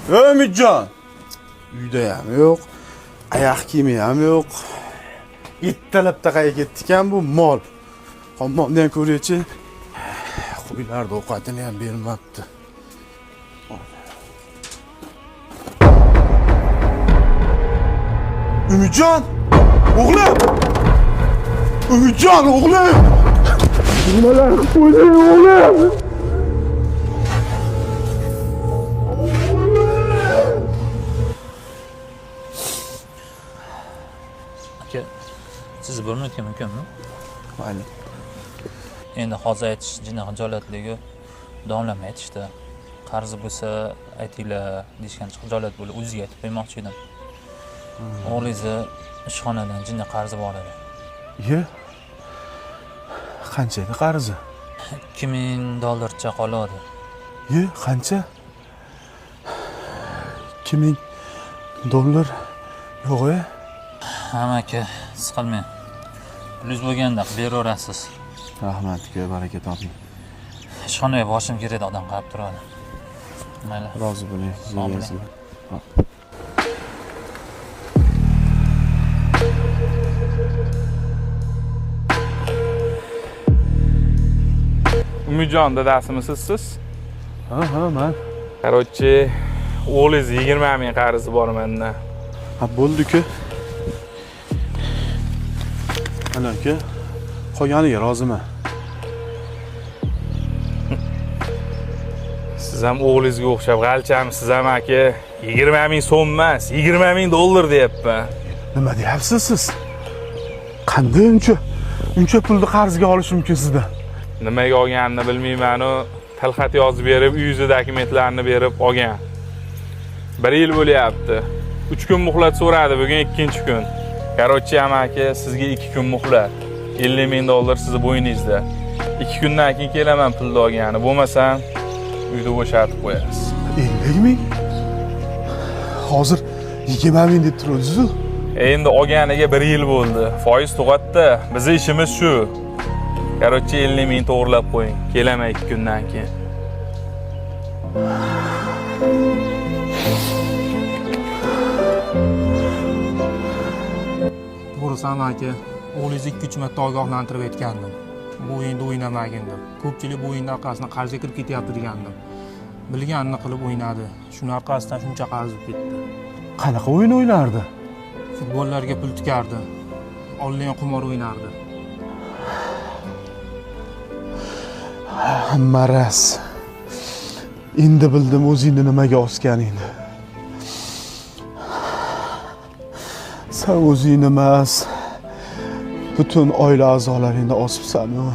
Umidjon. Uyda ham yo'q. Oyoq kiyimi ham yo'q. Ittalabda qayerga ketdi ekan bu mol. Hammomni ham ko'raychi. Qo'ylarda ovqatini ham bermabdi. Umidjon! O'g'lim! Umidjon, o'g'lim! Nimalar qilib o'g'lim? Aka, siz burni o'tgan mumkinmi? Mayli. Endi hozir aytish juda xijolatligi, domlam aytishdi. Qarzi bo'lsa aytinglar deyishgan xijolat bo'lib o'ziga aytib qo'ymoqchi edim. O'g'lingizni ishxonadan jinni qarzi bor edi. Ye? Qancha edi qarzi? $2000 qoladi. Ye, qancha? $2000 yo'q-e? Hamma aka, siz qilmang. Pulingiz bo'lganda beraverasiz. Rahmat, baraka toping. Ishxonaga borishim kerak, odam qarab turadi. Mayli. Rozi bo'ling. Umidjon dadasimiz siz? Ha, men. Qarochi, o'g'lingiz 20 ming qarzi bor menda. Ha, bo'ldi-ku. Ana aka, qolganiga roziman. Siz ham o'g'lingizga o'xshab g'alchamisiz ham aka? 20 ming so'm emas, $20,000 deyapman. Nima deyapsiz siz? Qanday uncha pulni qarzga olish mumkin sizdan? Nimaga olganini bilmayman-u, tilxat yozib berib, uyingizdagi dokumentlarni berib olgan. 1 yil bo'lyapti. 3 kun muhlat so'radi, bugun 2-kun. Qarochi ham aka, sizga 2 kun muhlat. $50,000 sizni bo'yningizda. 2 kundan keyin kelaman pulni olgani, bo'lmasam uyda bo'shatib qo'yasiz. 50 ming? Hozir 20 ming deb turibsiz-ku. Endi olganiga 1 yil bo'ldi. Foiz tug'atdi. Bizning ishimiz shu. Qarochi 50 ming to'g'rilab qo'ying. Kelaman 2 kundan keyin. To'g'risan aka, o'g'lingizni 2-3 marta ogohlantirib aytgandim. Bu o'yinda o'ynamagin deb. Ko'pchilik bu o'yinda orqasidan qarzga kirib ketyapti degandim. Bilganini qilib o'ynadi. Shuning orqasidan shuncha qarz ketdi. Qanaqa o'yin o'ynardi? Futbollarga pul tikardi. Onlayn qimor o'ynardi. Maraz. Endi bildim o'zingni nimaga osganingni. Sen o'zingni emas, butun oila a'zolaringni osibsan-ku.